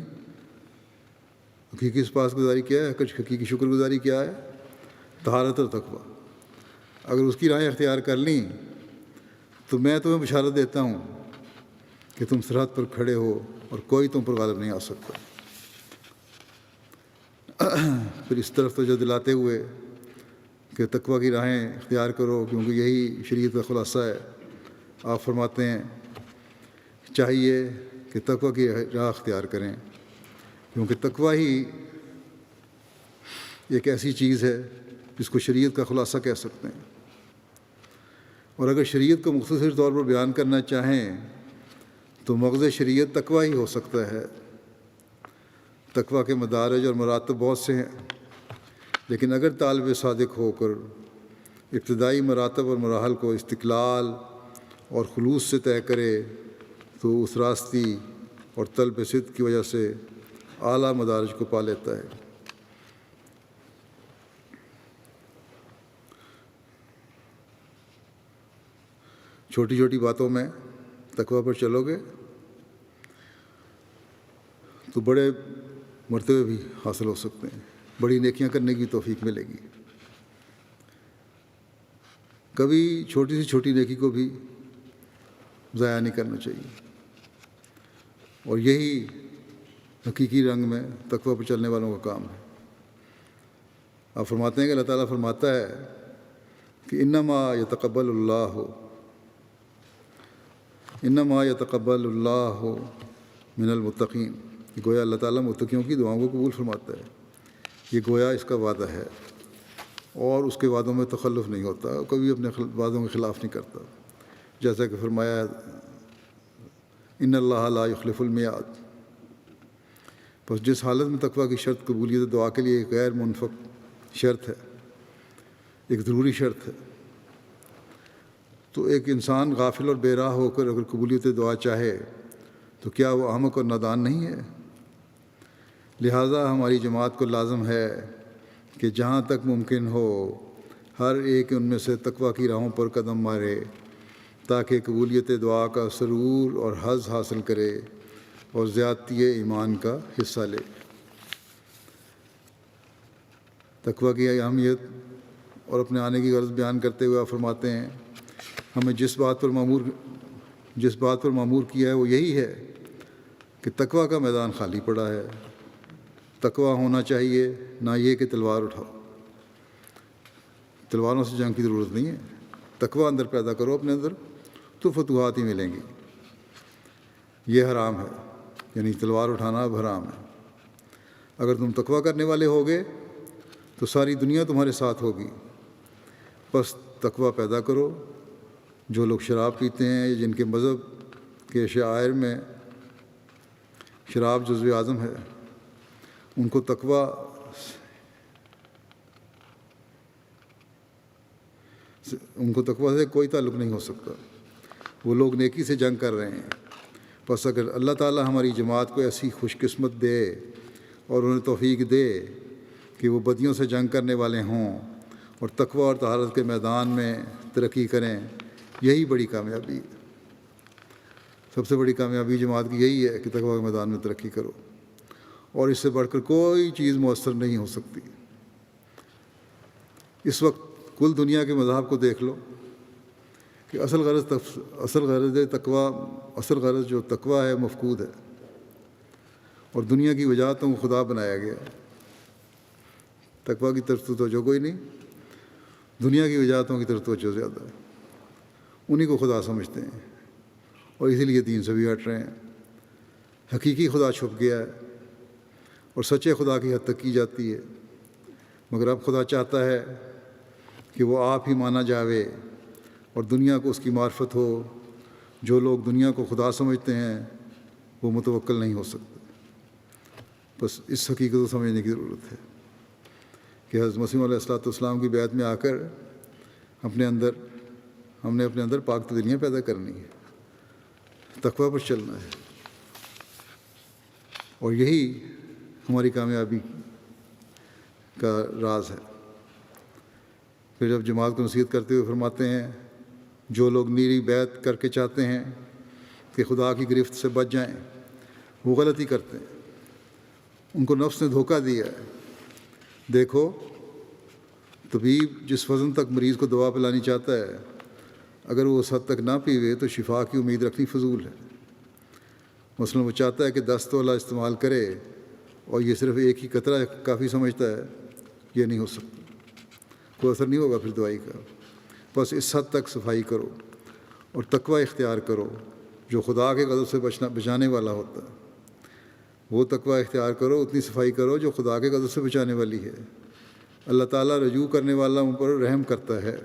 حقیقی سپاس گزاری کیا ہے؟ حقیقی شکر گزاری کیا ہے؟ طہارت اور تقوی۔ اگر اس کی راہیں اختیار کر لیں تو میں تمہیں بشارت دیتا ہوں کہ تم سرحد پر کھڑے ہو اور کوئی تم پر غالب نہیں آ سکتا۔ پھر اس طرف توجہ دلاتے ہوئے کہ تقوی کی راہیں اختیار کرو کیونکہ یہی شریعت کا خلاصہ ہے، آپ فرماتے ہیں چاہیے کہ تقوی کی راہ اختیار کریں کیونکہ تقوی ہی ایک ایسی چیز ہے جس کو شریعت کا خلاصہ کہہ سکتے ہیں۔ اور اگر شریعت کو مختصر طور پر بیان کرنا چاہیں تو مغز شریعت تقوی ہی ہو سکتا ہے۔ تقوی کے مدارج اور مراتب بہت سے ہیں، لیکن اگر طالب صادق ہو کر ابتدائی مراتب اور مراحل کو استقلال اور خلوص سے طے کرے تو اس راستی اور طلب صدق کی وجہ سے اعلیٰ مدارج کو پا لیتا ہے۔ چھوٹی چھوٹی باتوں میں تقوی پر چلو گے تو بڑے مرتبے بھی حاصل ہو سکتے ہیں، بڑی نیکیاں کرنے کی توفیق ملے گی۔ کبھی چھوٹی سی چھوٹی نیکی کو بھی ضائع نہیں کرنا چاہیے، اور یہی حقیقی رنگ میں تقوی پر چلنے والوں کا کام ہے۔ آپ فرماتے ہیں کہ اللہ تعالیٰ فرماتا ہے کہ انما یتقبل اللہ من المتقین، گویا اللہ تعالیٰ متقیوں کی دعاؤں کو قبول فرماتا ہے۔ یہ گویا اس کا وعدہ ہے اور اس کے وعدوں میں تخلف نہیں ہوتا، کبھی اپنے وعدوں کے خلاف نہیں کرتا، جیسا کہ فرمایا ان اللہ لا یخلف المیعاد۔ بس جس حالت میں تقوی کی شرط قبولیت دعا کے لیے ایک غیر منفک شرط ہے، ایک ضروری شرط ہے، تو ایک انسان غافل اور بے راہ ہو کر اگر قبولیت دعا چاہے تو کیا وہ احمق اور نادان نہیں ہے؟ لہٰذا ہماری جماعت کو لازم ہے کہ جہاں تک ممکن ہو ہر ایک ان میں سے تقوی کی راہوں پر قدم مارے تاکہ قبولیت دعا کا سرور اور حظ حاصل کرے اور زیادتی ایمان کا حصہ لے۔ تقوی کی اہمیت اور اپنے آنے کی غرض بیان کرتے ہوئے آپ فرماتے ہیں ہمیں جس بات پر معمور کیا ہے وہ یہی ہے کہ تقوی کا میدان خالی پڑا ہے تقویٰ ہونا چاہیے، نہ یہ کہ تلوار اٹھاؤ۔ تلواروں سے جنگ کی ضرورت نہیں ہے، تقویٰ اندر پیدا کرو اپنے اندر تو فتوحات ہی ملیں گی۔ یہ حرام ہے، یعنی تلوار اٹھانا اب حرام ہے۔ اگر تم تقویٰ کرنے والے ہوگے تو ساری دنیا تمہارے ساتھ ہوگی، بس تقویٰ پیدا کرو۔ جو لوگ شراب پیتے ہیں، جن کے مذہب کے شعائر میں شراب جزو اعظم ہے، ان کو تقویٰ سے کوئی تعلق نہیں ہو سکتا۔ وہ لوگ نیکی سے جنگ کر رہے ہیں۔ بس اگر اللہ تعالیٰ ہماری جماعت کو ایسی خوش قسمت دے اور انہیں توفیق دے کہ وہ بدیوں سے جنگ کرنے والے ہوں اور تقویٰ اور طہارت کے میدان میں ترقی کریں، یہی بڑی کامیابی ہے۔ سب سے بڑی کامیابی جماعت کی یہی ہے کہ تقویٰ کے میدان میں ترقی کرو، اور اس سے بڑھ کر کوئی چیز میسر نہیں ہو سکتی۔ اس وقت کل دنیا کے مذاہب کو دیکھ لو کہ اصل غرض جو تقویٰ ہے مفقود ہے، اور دنیا کی وجاہتوں کو خدا بنایا گیا ہے۔ تقویٰ کی طرف توجہ کوئی نہیں، دنیا کی وجاہتوں کی طرف توجہ زیادہ ہے، انہی کو خدا سمجھتے ہیں، اور اسی لیے دین سے بھی ہٹ رہے ہیں۔ حقیقی خدا چھپ گیا ہے اور سچے خدا کی حد تک کی جاتی ہے، مگر اب خدا چاہتا ہے کہ وہ آپ ہی مانا جاوے اور دنیا کو اس کی معرفت ہو۔ جو لوگ دنیا کو خدا سمجھتے ہیں وہ متوکل نہیں ہو سکتے۔ بس اس حقیقت کو سمجھنے کی ضرورت ہے کہ حضرت مسیح علیہ السلام کی بیعت میں آ کر ہم نے اپنے اندر پاک تبدیلیاں پیدا کرنی ہے، تقویٰ پر چلنا ہے، اور یہی ہماری کامیابی کا راز ہے۔ پھر جب جماعت کو نصیحت کرتے ہوئے فرماتے ہیں، جو لوگ میری بیعت کر کے چاہتے ہیں کہ خدا کی گرفت سے بچ جائیں، وہ غلطی کرتے ہیں، ان کو نفس نے دھوکہ دیا ہے۔ دیکھو، طبیب جس وزن تک مریض کو دوا پلانی چاہتا ہے، اگر وہ اس حد تک نہ پیوے تو شفا کی امید رکھنی فضول ہے۔ مثلاً وہ چاہتا ہے کہ 10 تولہ استعمال کرے اور یہ صرف ایک ہی قطرہ کافی سمجھتا ہے، یہ نہیں ہو سکتا، کوئی اثر نہیں ہوگا پھر دوائی کا۔ بس اس حد تک صفائی کرو اور تقویٰ اختیار کرو جو خدا کے غضب سے بچانے والا ہوتا ہے۔ وہ تقویٰ اختیار کرو، اتنی صفائی کرو جو خدا کے غضب سے بچانے والی ہے۔ اللہ تعالیٰ رجوع کرنے والا ان پر رحم کرتا ہے،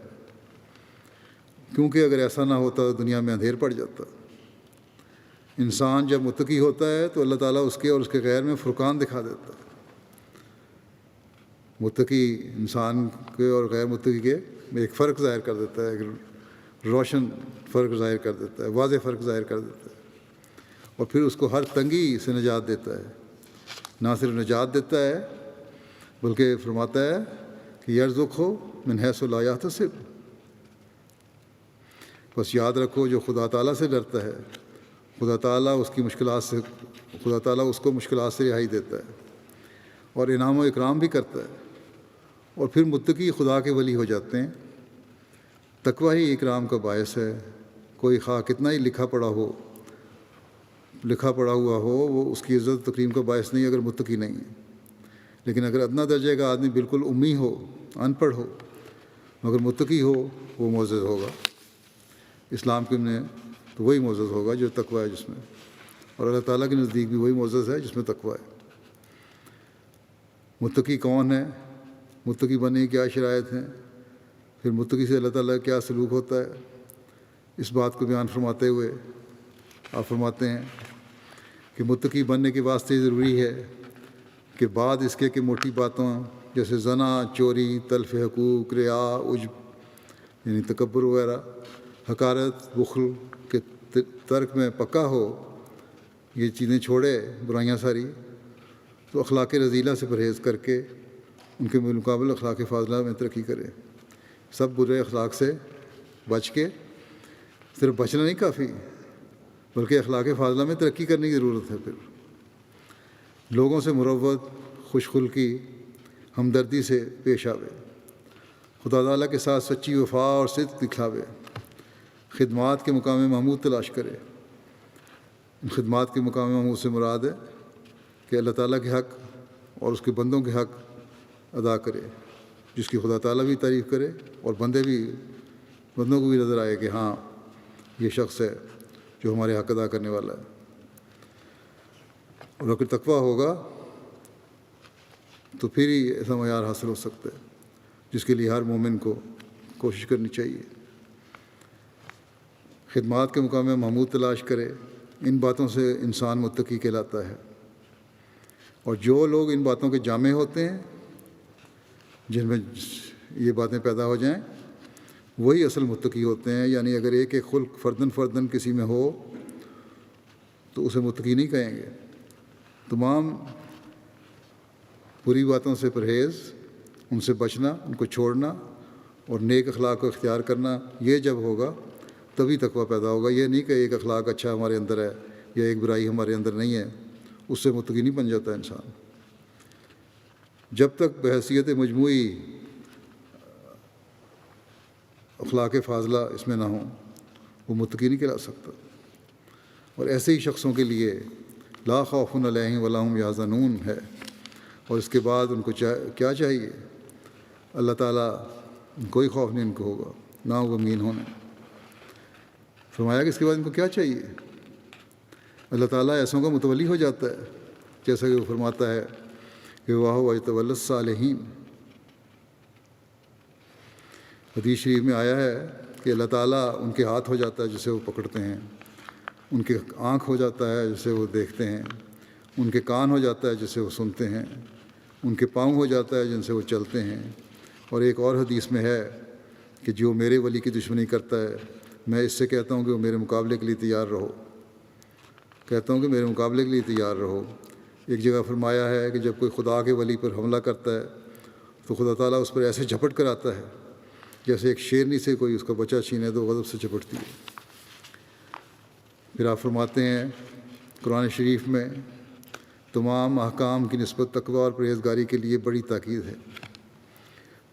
کیونکہ اگر ایسا نہ ہوتا تو دنیا میں اندھیر پڑ جاتا۔ انسان جب متقی ہوتا ہے تو اللہ تعالیٰ اس کے اور اس کے غیر میں فرقان دکھا دیتا ہے۔ متقی انسان کے اور غیر متقی کے میں ایک فرق ظاہر کر دیتا ہے، ایک روشن فرق ظاہر کر دیتا ہے، واضح فرق ظاہر کر دیتا ہے، اور پھر اس کو ہر تنگی سے نجات دیتا ہے۔ نہ صرف نجات دیتا ہے بلکہ فرماتا ہے کہ یرزقہ من حیث لا یحتسب۔ بس یاد رکھو، جو خدا تعالیٰ سے ڈرتا ہے، خدا تعالیٰ اس کو مشکلات سے رہائی دیتا ہے اور انعام و اکرام بھی کرتا ہے، اور پھر متقی خدا کے ولی ہو جاتے ہیں۔ تقویٰ ہی اکرام کا باعث ہے۔ کوئی خواہ کتنا ہی لکھا پڑھا ہوا ہو، وہ اس کی عزت و تکریم کا باعث نہیں اگر متقی نہیں ہے۔ لیکن اگر ادنا درجے کا آدمی بالکل امی ہو، ان پڑھ ہو، مگر متقی ہو، وہ معزز ہوگا۔ اسلام کے میں تو وہی معزز ہوگا جو تقویٰ ہے جس میں، اور اللہ تعالیٰ کے نزدیک بھی وہی معزز ہے جس میں تقویٰ ہے۔ متقی کون ہے؟ متقی بننے کی کیا شرائط ہیں؟ پھر متقی سے اللہ تعالیٰ کیا سلوک ہوتا ہے؟ اس بات کو بیان فرماتے ہوئے آپ فرماتے ہیں کہ متقی بننے کے واسطے ضروری ہے کہ بعد اس کے کہ موٹی باتوں جیسے زنا، چوری، تلف حقوق، ریا، عجب یعنی تکبر وغیرہ، حقارت، بخل کے ترک میں پکا ہو، یہ چیزیں چھوڑے، برائیاں ساری، تو اخلاق رذیلہ سے پرہیز کر کے ان کے بالمقابل اخلاق فاضلہ میں ترقی کرے۔ سب برے اخلاق سے بچ کے، صرف بچنا نہیں کافی بلکہ اخلاق فاضلہ میں ترقی کرنے کی ضرورت ہے۔ پھر لوگوں سے مروت، خوش خلقی، ہمدردی سے پیش آوے، خدا تعالیٰ کے ساتھ سچی وفا اور صدق دکھلاوے، خدمات کے مقام محمود تلاش کرے۔ ان خدمات کے مقام محمود سے مراد ہے کہ اللہ تعالیٰ کے حق اور اس کے بندوں کے حق ادا کرے، جس کی خدا تعالیٰ بھی تعریف کرے اور بندوں کو بھی نظر آئے کہ ہاں یہ شخص ہے جو ہمارے حق ادا کرنے والا ہے۔ اور اگر تقویٰ ہوگا تو پھر ہی ایسا معیار حاصل ہو سکتا ہے جس کے لیے ہر مومن کو کوشش کرنی چاہیے۔ خدمات کے مقام میں محمود تلاش کرے، ان باتوں سے انسان متقی کہلاتا ہے، اور جو لوگ ان باتوں کے جامع ہوتے ہیں، جن میں یہ باتیں پیدا ہو جائیں، وہی اصل متقی ہوتے ہیں۔ یعنی اگر ایک خلق فردن کسی میں ہو تو اسے متقی نہیں کہیں گے۔ تمام بری باتوں سے پرہیز، ان سے بچنا، ان کو چھوڑنا اور نیک اخلاق کو اختیار کرنا، یہ جب ہوگا تبھی تقویٰ پیدا ہوگا۔ یہ نہیں کہ ایک اخلاق اچھا ہمارے اندر ہے یا ایک برائی ہمارے اندر نہیں ہے، اس سے متقی نہیں بن جاتا انسان۔ جب تک بحیثیت مجموعی اخلاق فاضلہ اس میں نہ ہوں، وہ متقی نہیں کہلا سکتا۔ اور ایسے ہی شخصوں کے لیے لا خوف علیہم ولا هم یحزنون ہے، اور اس کے بعد ان کو کیا چاہیے؟ اللہ تعالیٰ کوئی خوف نہیں ان کو ہوگا، نہ وہ غمگین ہونا۔ فرمایا کہ اس کے بعد ان کو کیا چاہیے؟ اللہ تعالیٰ ایسوں کا متولی ہو جاتا ہے، جیسا کہ وہ فرماتا ہے کہ واہ یتولی الصالحین۔ حدیث شریف میں آیا ہے کہ اللہ تعالیٰ ان کے ہاتھ ہو جاتا ہے جسے وہ پکڑتے ہیں، ان کے آنکھ ہو جاتا ہے جسے وہ دیکھتے ہیں، ان کے کان ہو جاتا ہے جسے وہ سنتے ہیں، ان کے پاؤں ہو جاتا ہے جن سے وہ چلتے ہیں۔ اور ایک اور حدیث میں ہے کہ جو میرے ولی کی دشمنی کرتا ہے، میں اس سے کہتا ہوں کہ وہ میرے مقابلے کے لیے تیار رہو، کہتا ہوں کہ میرے مقابلے کے لیے تیار رہو۔ ایک جگہ فرمایا ہے کہ جب کوئی خدا کے ولی پر حملہ کرتا ہے تو خدا تعالیٰ اس پر ایسے جھپٹ کر آتا ہے جیسے ایک شیرنی سے کوئی اس کا بچہ چھینے تو غضب سے جھپٹتی ہے۔ پھر آپ فرماتے ہیں قرآن شریف میں تمام احکام کی نسبت تقویٰ اور پرہیزگاری کے لیے بڑی تاکید ہے۔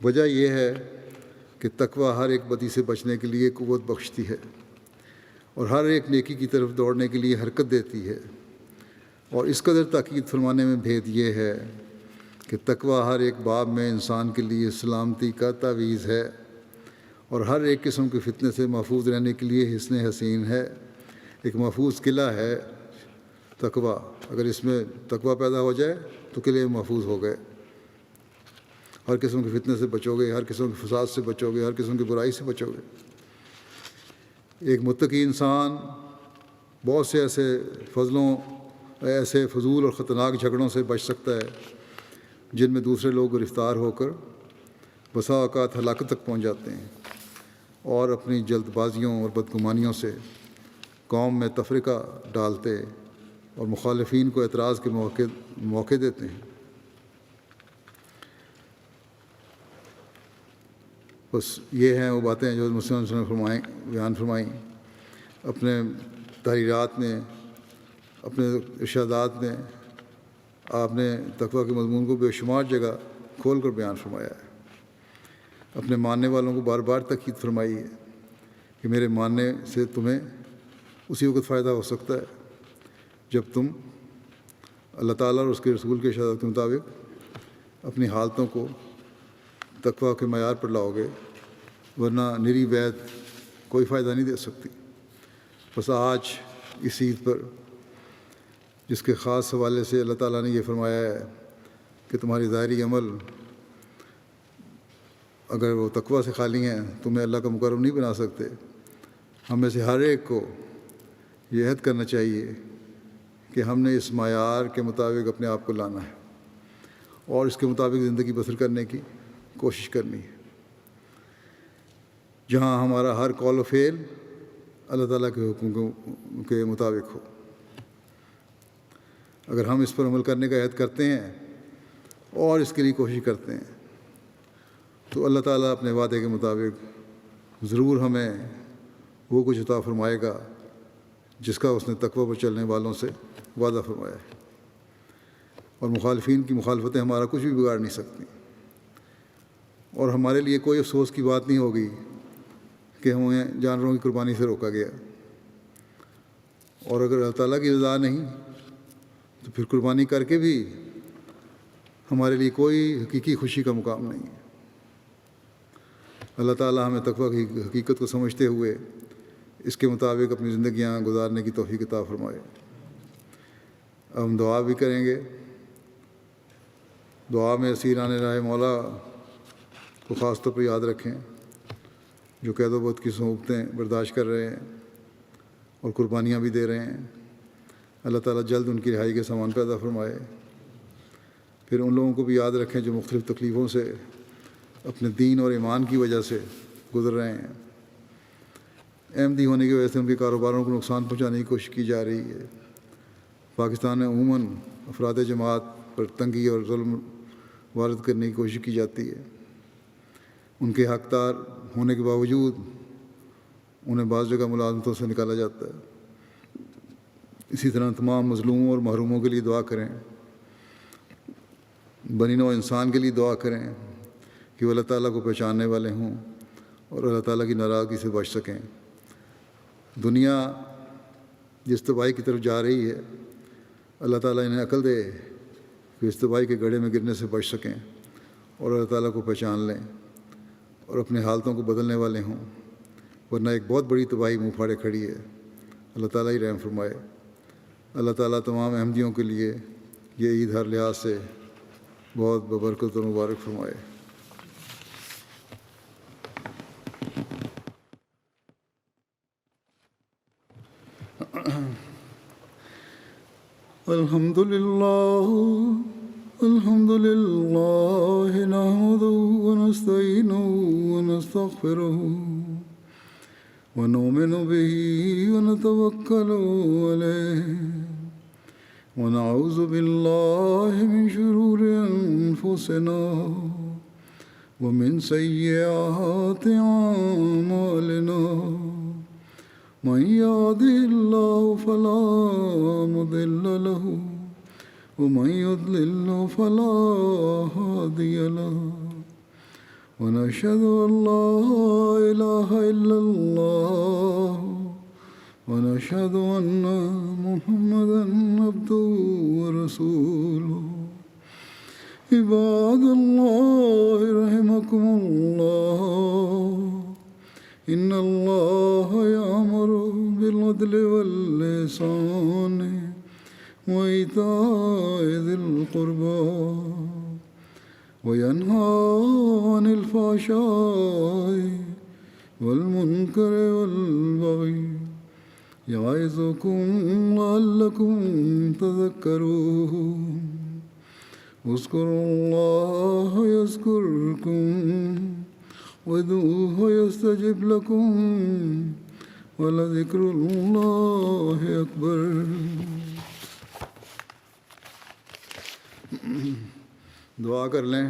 وجہ یہ ہے کہ تقویٰ ہر ایک بدی سے بچنے کے لیے قوت بخشتی ہے اور ہر ایک نیکی کی طرف دوڑنے کے لیے حرکت دیتی ہے۔ اور اس قدر تاکید فرمانے میں بھید یہ ہے کہ تقویٰ ہر ایک باب میں انسان کے لیے سلامتی کا تعویذ ہے اور ہر ایک قسم کے فتنے سے محفوظ رہنے کے لیے حصن حسین ہے، ایک محفوظ قلعہ ہے تقویٰ۔ اگر اس میں تقویٰ پیدا ہو جائے تو قلعے محفوظ ہو گئے، ہر قسم کے فتنے سے بچو گے، ہر قسم کے فساد سے بچو گے، ہر قسم کی برائی سے بچو گے۔ ایک متقی انسان بہت سے ایسے فضول اور خطرناک جھگڑوں سے بچ سکتا ہے جن میں دوسرے لوگ گرفتار ہو کر بسا اوقات ہلاکت تک پہنچ جاتے ہیں، اور اپنی جلد بازیوں اور بدگمانیوں سے قوم میں تفرقہ ڈالتے اور مخالفین کو اعتراض کے موقع دیتے ہیں۔ بس یہ ہیں وہ باتیں جو مسلم نے بیان فرمائیں اپنے تحریرات میں، اپنے ارشادات میں۔ آپ نے تقویٰ کے مضمون کو بے شمار جگہ کھول کر بیان فرمایا ہے، اپنے ماننے والوں کو بار بار تاکید فرمائی ہے کہ میرے ماننے سے تمہیں اسی وقت فائدہ ہو سکتا ہے جب تم اللہ تعالیٰ اور اس کے رسول کے ارشادات کے مطابق اپنی حالتوں کو تقویٰ کے معیار پر لاؤ گے، ورنہ نری بیعت کوئی فائدہ نہیں دے سکتی۔ بس آج اس عید پر جس کے خاص حوالے سے اللہ تعالیٰ نے یہ فرمایا ہے کہ تمہاری ظاہری عمل اگر وہ تقویٰ سے خالی ہیں تمہیں اللہ کا مقرب نہیں بنا سکتے، ہم میں سے ہر ایک کو یہ عہد کرنا چاہیے کہ ہم نے اس معیار کے مطابق اپنے آپ کو لانا ہے اور اس کے مطابق زندگی بسر کرنے کی کوشش کرنی ہے، جہاں ہمارا ہر قول و فعل اللہ تعالیٰ کے حکم کے مطابق ہو۔ اگر ہم اس پر عمل کرنے کا عہد کرتے ہیں اور اس کے لیے کوشش کرتے ہیں تو اللہ تعالیٰ اپنے وعدے کے مطابق ضرور ہمیں وہ کچھ عطا فرمائے گا جس کا اس نے تقویٰ پر چلنے والوں سے وعدہ فرمایا ہے، اور مخالفین کی مخالفتیں ہمارا کچھ بھی بگاڑ نہیں سکتی، اور ہمارے لیے کوئی افسوس کی بات نہیں ہوگی کہ ہمیں جانوروں کی قربانی سے روکا گیا، اور اگر اللہ تعالیٰ کی رضا نہیں تو پھر قربانی کر کے بھی ہمارے لیے کوئی حقیقی خوشی کا مقام نہیں ہے۔ اللہ تعالیٰ ہمیں تقویٰ کی حقیقت کو سمجھتے ہوئے اس کے مطابق اپنی زندگیاں گزارنے کی توفیق عطا فرمائے۔ اب ہم دعا بھی کریں گے۔ دعا میں اسیران راہ مولا کو خاص طور پر یاد رکھیں، جو قید و بت کی صعوبتیں برداشت کر رہے ہیں اور قربانیاں بھی دے رہے ہیں۔ اللہ تعالیٰ جلد ان کی رہائی کے سامان پیدا فرمائے۔ پھر ان لوگوں کو بھی یاد رکھیں جو مختلف تکلیفوں سے اپنے دین اور ایمان کی وجہ سے گزر رہے ہیں۔ احمدی ہونے کی وجہ سے ان کے کاروباروں کو نقصان پہنچانے کی کوشش کی جا رہی ہے۔ پاکستان میں عموماً افراد جماعت پر تنگی اور ظلم وارد کرنے کی کوشش کی جاتی ہے۔ ان کے حقدار ہونے کے باوجود انہیں بعض جگہ ملازمتوں سے نکالا جاتا ہے۔ اسی طرح تمام مظلوموں اور محروموں کے لیے دعا کریں، بنی نوع انسان کے لیے دعا کریں کہ وہ اللہ تعالیٰ کو پہچاننے والے ہوں اور اللہ تعالیٰ کی ناراضگی سے بچ سکیں۔ دنیا جس تباہی کی طرف جا رہی ہے، اللہ تعالیٰ انہیں عقل دے کہ اس تباہی کے گڑھے میں گرنے سے بچ سکیں اور اللہ تعالیٰ کو پہچان لیں اور اپنے حالتوں کو بدلنے والے ہوں، ورنہ ایک بہت بڑی تباہی منہ پھاڑے کھڑی ہے۔ اللہ تعالیٰ ہی رحم فرمائے۔ اللہ تعالیٰ تمام احمدیوں کے لیے یہ عید ہر لحاظ سے بہت ببرکت اور مبارک فرمائے۔ الحمد للہ نحمده ونستعینه ونستغفره ونؤمن به ونتوکل علیہ ونعوذ باللہ من شرور انفسنا ومن سیئات اعمالنا من يهده الله فلا مضل له ومن يضلل فلا هادي له ونشهد أن لا إله إلا الله ونشهد أن محمدا عبده ورسوله عباد الله رحمكم الله إن الله يأمر بالعدل والإحسان وإيتاء ذي القربى وينهى عن الفحشاء والمنكر والبغي يعظكم لعلكم تذكرون اذكروا الله يذكركم وادعوه يستجب لكم ولذكر الله أكبر۔ دعا کر لیں۔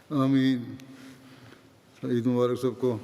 آمین. عید مبارک سب کو.